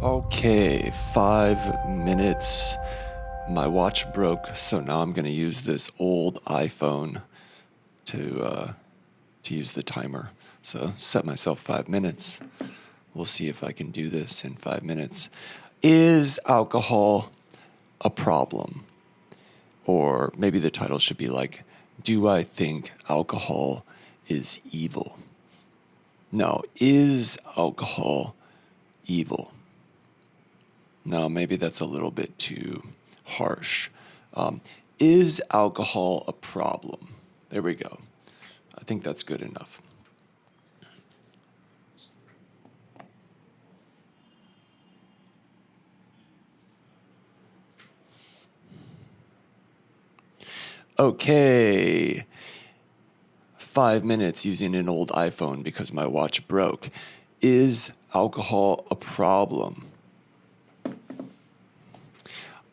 Okay, 5 minutes. My watch broke, so now I'm going to use this old iPhone to use the timer. So set myself 5 minutes. We'll see if I can do this in 5 minutes. Is alcohol a problem? Or maybe the title should be like, do I think alcohol is evil? No, is alcohol evil? No, maybe that's a little bit too harsh. Is alcohol a problem? There we go. I think that's good enough. Okay. 5 minutes using an old iPhone because my watch broke. Is alcohol a problem?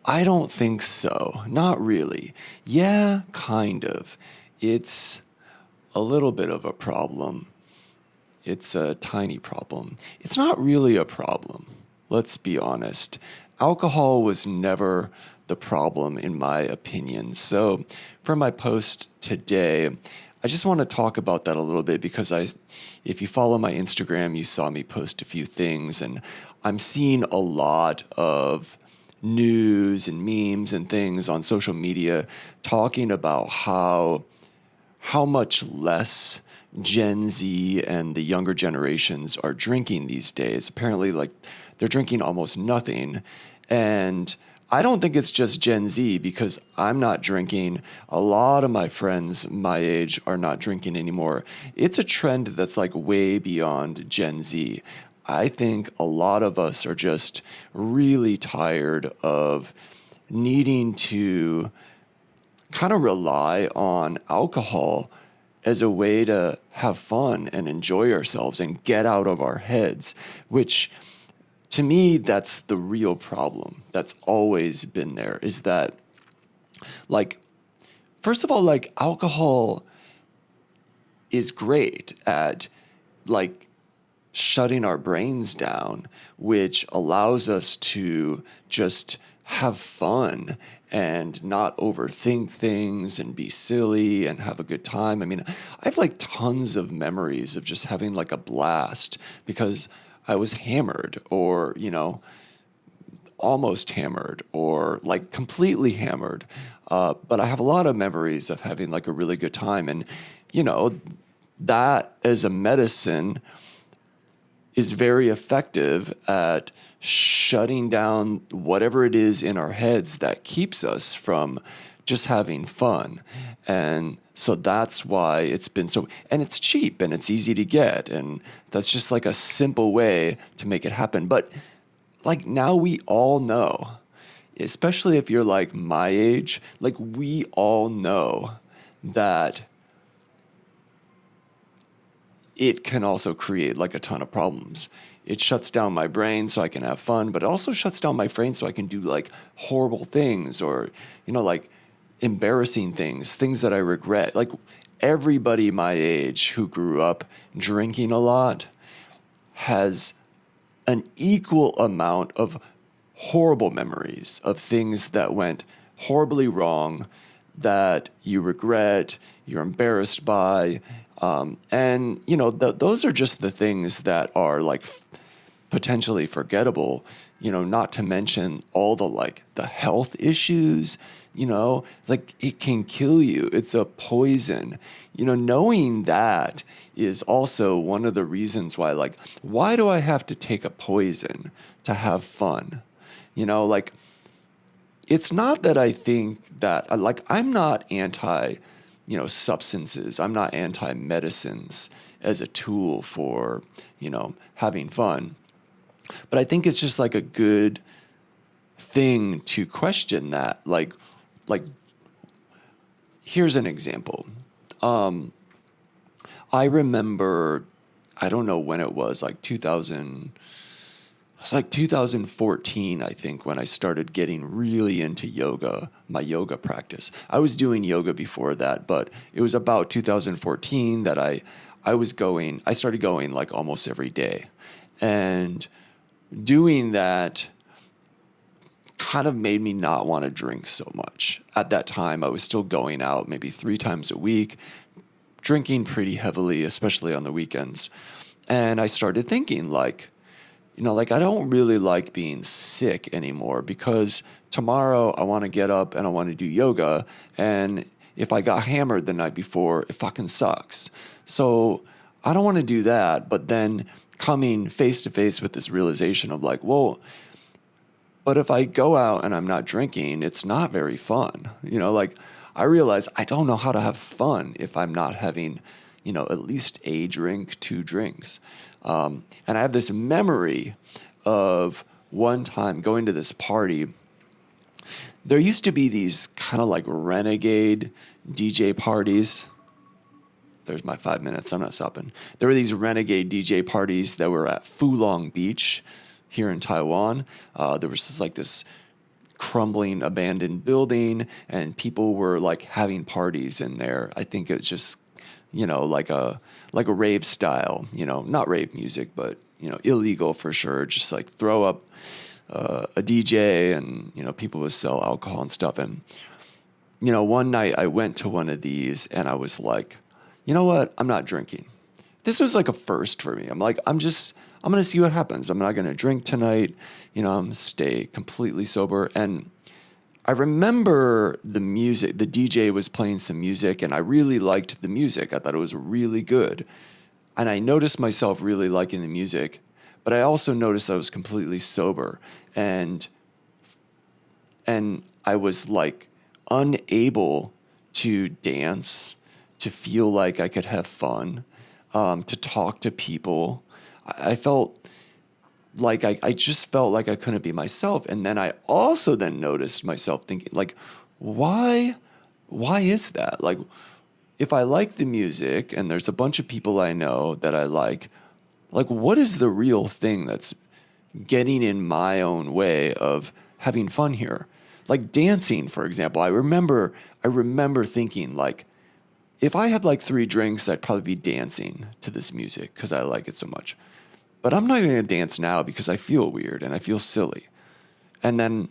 I don't think so. Not really. Yeah, kind of. It's a little bit of a problem. It's a tiny problem. It's not really a problem. Let's be honest. Alcohol was never the problem, in my opinion. So, for my post today, I just want to talk about that a little bit because if you follow my Instagram, you saw me post a few things, and I'm seeing a lot of news and memes and things on social media talking about how much less Gen Z and the younger generations are drinking these days. Apparently, like, they're drinking almost nothing. And I don't think it's just Gen Z because I'm not drinking. A lot of my friends my age are not drinking anymore. It's a trend that's like way beyond Gen Z. I think a lot of us are just really tired of needing to kind of rely on alcohol as a way to have fun and enjoy ourselves and get out of our heads, which to me, that's the real problem that's always been there is that, like, first of all, like, alcohol is great at, like, shutting our brains down, which allows us to just have fun and not overthink things and be silly and have a good time. I mean, I have like tons of memories of just having like a blast because I was hammered or, almost hammered or like completely hammered. But I have a lot of memories of having like a really good time. And, that as a medicine is very effective at shutting down whatever it is in our heads that keeps us from just having fun. And so that's why it's been so, and it's cheap and it's easy to get. And that's just like a simple way to make it happen. But like now we all know, especially if you're like my age, like we all know that it can also create like a ton of problems. It shuts down my brain so I can have fun, but it also shuts down my brain so I can do like horrible things or, like embarrassing things that I regret. Like everybody my age who grew up drinking a lot has an equal amount of horrible memories of things that went horribly wrong that you regret, you're embarrassed by. And, those are just the things that are like potentially forgettable, not to mention all the like the health issues, like it can kill you. It's a poison. Knowing that is also one of the reasons why, like, why do I have to take a poison to have fun? Like, it's not that I think that, like, I'm not anti, substances. I'm not anti medicines as a tool for, having fun. But I think it's just like a good thing to question that. Like, here's an example. I remember, I don't know when it was, like 2000. It was like 2014, I think, when I started getting really into yoga, my yoga practice. I was doing yoga before that, but it was about 2014 that I started going like almost every day. And doing that kind of made me not want to drink so much. At that time, I was still going out maybe 3 times a week, drinking pretty heavily, especially on the weekends. And I started thinking, like, like I don't really like being sick anymore because tomorrow I want to get up and I want to do yoga. And if I got hammered the night before, it fucking sucks. So I don't want to do that. But then coming face to face with this realization of like, well, but if I go out and I'm not drinking, it's not very fun. Like I realize I don't know how to have fun if I'm not having, at least a drink, 2 drinks. And I have this memory of one time going to this party. There used to be these kind of like renegade DJ parties. There's my 5 minutes. I'm not stopping. There were these renegade DJ parties that were at Fulong Beach here in Taiwan. There was this crumbling abandoned building and people were like having parties in there. I think it's just, like a rave style, not rave music, but, illegal for sure. Just like throw up a DJ and, people would sell alcohol and stuff. And, one night I went to one of these and I was like, you know what? I'm not drinking. This was like a first for me. I'm like, I'm going to see what happens. I'm not going to drink tonight. I'm going to stay completely sober. And I remember the music, the DJ was playing some music and I really liked the music. I thought it was really good. And I noticed myself really liking the music, but I also noticed I was completely sober and I was like unable to dance, to feel like I could have fun, to talk to people. I felt like I just felt like I couldn't be myself. And then I also then noticed myself thinking like, why is that? Like, if I like the music and there's a bunch of people I know that I like what is the real thing that's getting in my own way of having fun here? Like dancing, for example. I remember thinking like, if I had like 3 drinks, I'd probably be dancing to this music because I like it so much. But I'm not going to dance now because I feel weird and I feel silly. And then,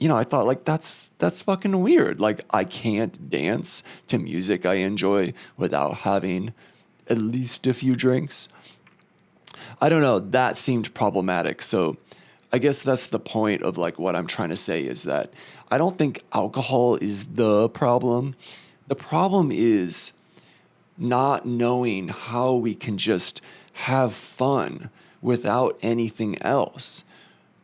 I thought like, that's fucking weird. Like I can't dance to music I enjoy without having at least a few drinks. I don't know. That seemed problematic. So I guess that's the point of like what I'm trying to say is that I don't think alcohol is the problem. The problem is not knowing how we can just have fun without anything else.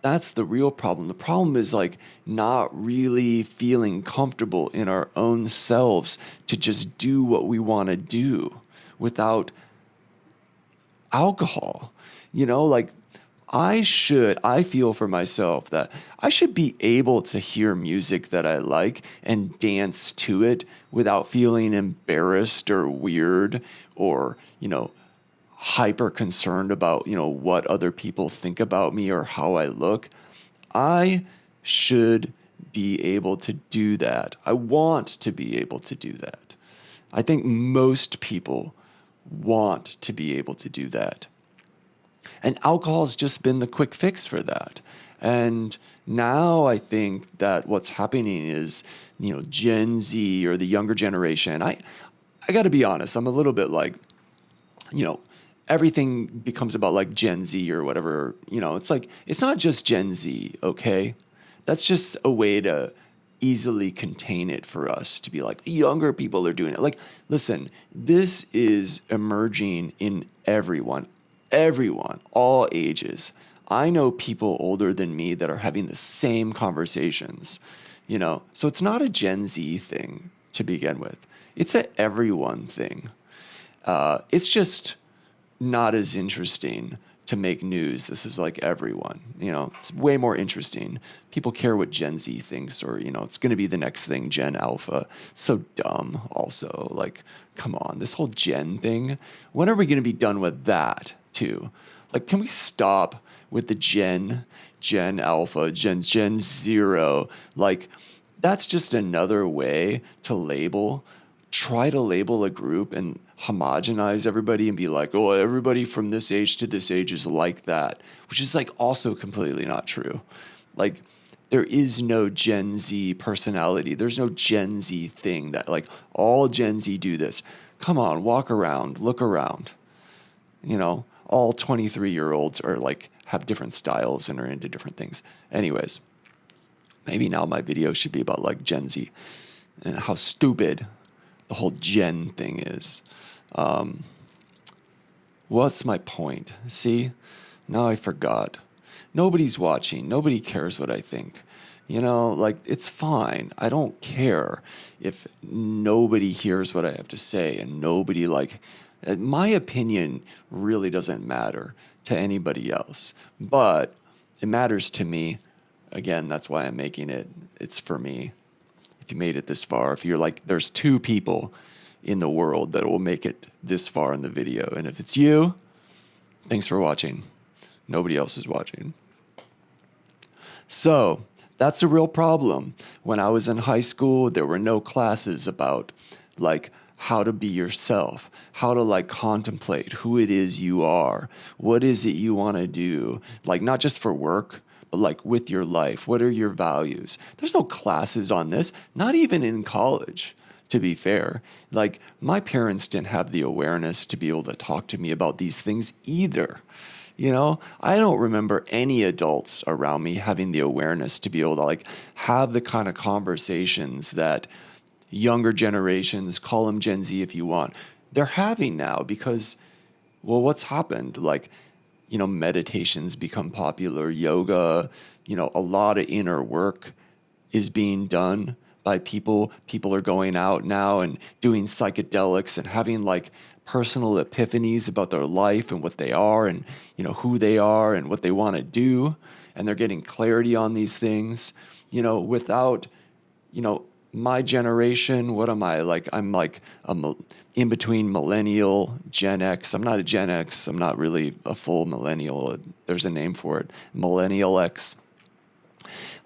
That's the real problem. The problem is like not really feeling comfortable in our own selves to just do what we want to do without alcohol. Like I feel for myself that I should be able to hear music that I like and dance to it without feeling embarrassed or weird or, hyper concerned about, what other people think about me or how I look. I should be able to do that. I want to be able to do that. I think most people want to be able to do that. And alcohol has just been the quick fix for that. And now I think that what's happening is, Gen Z or the younger generation, I got to be honest, I'm a little bit like, everything becomes about like Gen Z or whatever. It's like, it's not just Gen Z, okay? That's just a way to easily contain it for us to be like, younger people are doing it. Like, listen, this is emerging in everyone, all ages. I know people older than me that are having the same conversations, So it's not a Gen Z thing to begin with. It's a everyone thing. It's just not as interesting to make news. This is like everyone, it's way more interesting. People care what Gen Z thinks or, it's going to be the next thing, Gen Alpha. So dumb also. Like, come on, this whole Gen thing. When are we going to be done with that too? Like, can we stop with the Gen Alpha, Gen Zero? Like, that's just another way to label try to label a group and homogenize everybody and be like, oh, everybody from this age to this age is like that, which is like also completely not true. Like, there is no Gen Z personality. There's no Gen Z thing that like all Gen Z do this. Come on, walk around, look around. You know, all 23-year-olds are like have different styles and are into different things. Anyways, maybe now my video should be about like Gen Z and how stupid the whole Gen thing is. What's my point? See, now I forgot. Nobody's watching. Nobody cares what I think. You know, like, it's fine. I don't care if nobody hears what I have to say and nobody, like, my opinion really doesn't matter to anybody else. But it matters to me. Again, that's why I'm making it. It's for me. If you made it this far, if you're like, there's 2 people in the world that will make it this far in the video. And if it's you, thanks for watching. Nobody else is watching. So that's a real problem. When I was in high school, there were no classes about like how to be yourself, how to like contemplate who it is you are, what is it you want to do, like not just for work, but like with your life. What are your values? There's no classes on this, not even in college, to be fair. Like, my parents didn't have the awareness to be able to talk to me about these things either. You know, I don't remember any adults around me having the awareness to be able to like have the kind of conversations that younger generations, call them Gen Z if you want, they're having now because, well, what's happened? Like, you know, meditation's become popular, yoga, you know, a lot of inner work is being done by people. People are going out now and doing psychedelics and having like personal epiphanies about their life and what they are and, you know, who they are and what they want to do. And they're getting clarity on these things, you know, without, you know, my generation. What am I like? I'm like in between millennial, Gen X. I'm not a Gen X. I'm not really a full millennial. There's a name for it. Millennial X.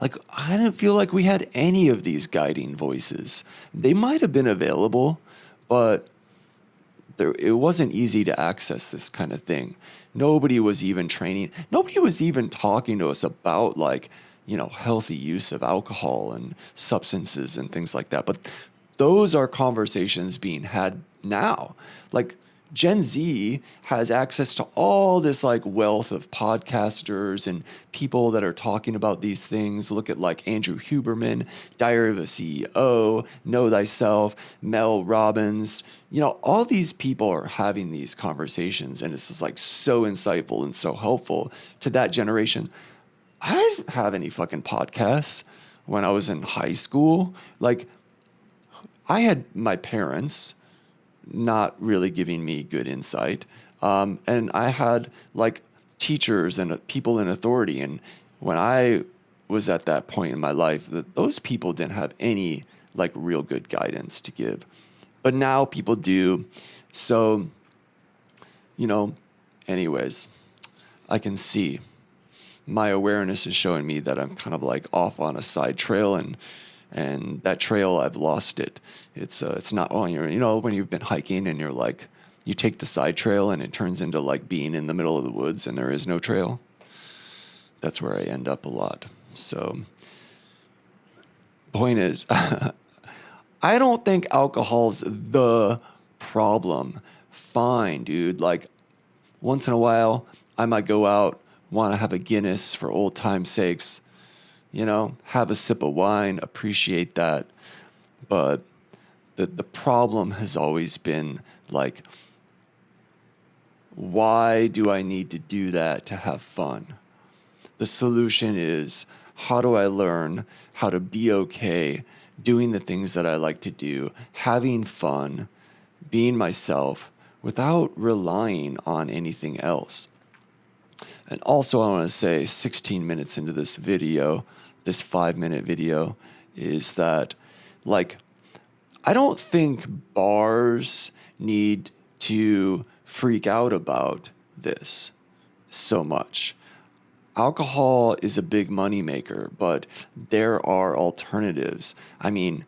Like, I didn't feel like we had any of these guiding voices. They might have been available, but it wasn't easy to access this kind of thing. Nobody was even training. Nobody was even talking to us about like, you know, healthy use of alcohol and substances and things like that. But those are conversations being had now. Like, Gen Z has access to all this like wealth of podcasters and people that are talking about these things. Look at like Andrew Huberman, Diary of a CEO, Know Thyself, Mel Robbins. You know, all these people are having these conversations, and it's just like so insightful and so helpful to that generation. I didn't have any fucking podcasts when I was in high school. Like, I had my parents not really giving me good insight. And I had like teachers and people in authority. And when I was at that point in my life, those people didn't have any like real good guidance to give. But now people do. So, you know, anyways, I can see my awareness is showing me that I'm kind of like off on a side trail, and that trail, I've lost it. It's not on your, you know, when you've been hiking and you're like, you take the side trail and it turns into like being in the middle of the woods and there is no trail. That's where I end up a lot. So, point is, I don't think alcohol's the problem. Fine, dude. Like, once in a while, I might go out, want to have a Guinness for old time's sakes. You know, have a sip of wine, appreciate that. But the problem has always been like, why do I need to do that to have fun? The solution is, how do I learn how to be okay doing the things that I like to do, having fun, being myself without relying on anything else? And also, I want to say 16 minutes into this video, this 5-minute video, is that, like, I don't think bars need to freak out about this so much. Alcohol is a big moneymaker, but there are alternatives. I mean,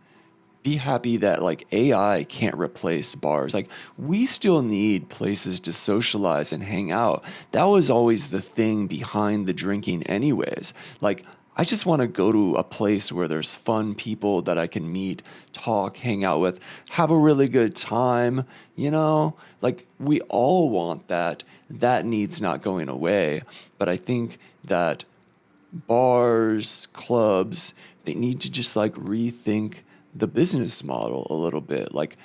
be happy that like AI can't replace bars. Like we still need places to socialize and hang out. That was always the thing behind the drinking anyways. Like I just want to go to a place where there's fun people that I can meet, talk, hang out with, have a really good time, you know? Like we all want that. That needs not going away. But I think that bars, clubs, they need to just like rethink the business model a little bit. Like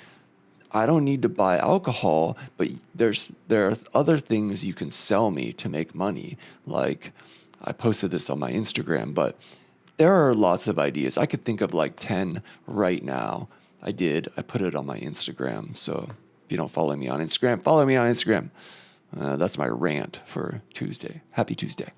I don't need to buy alcohol, but there are other things you can sell me to make money. Like I posted this on my Instagram, but there are lots of ideas. I could think of like 10 right now. I did. I put it on my Instagram. So if you don't follow me on Instagram, follow me on Instagram. That's my rant for Tuesday. Happy Tuesday.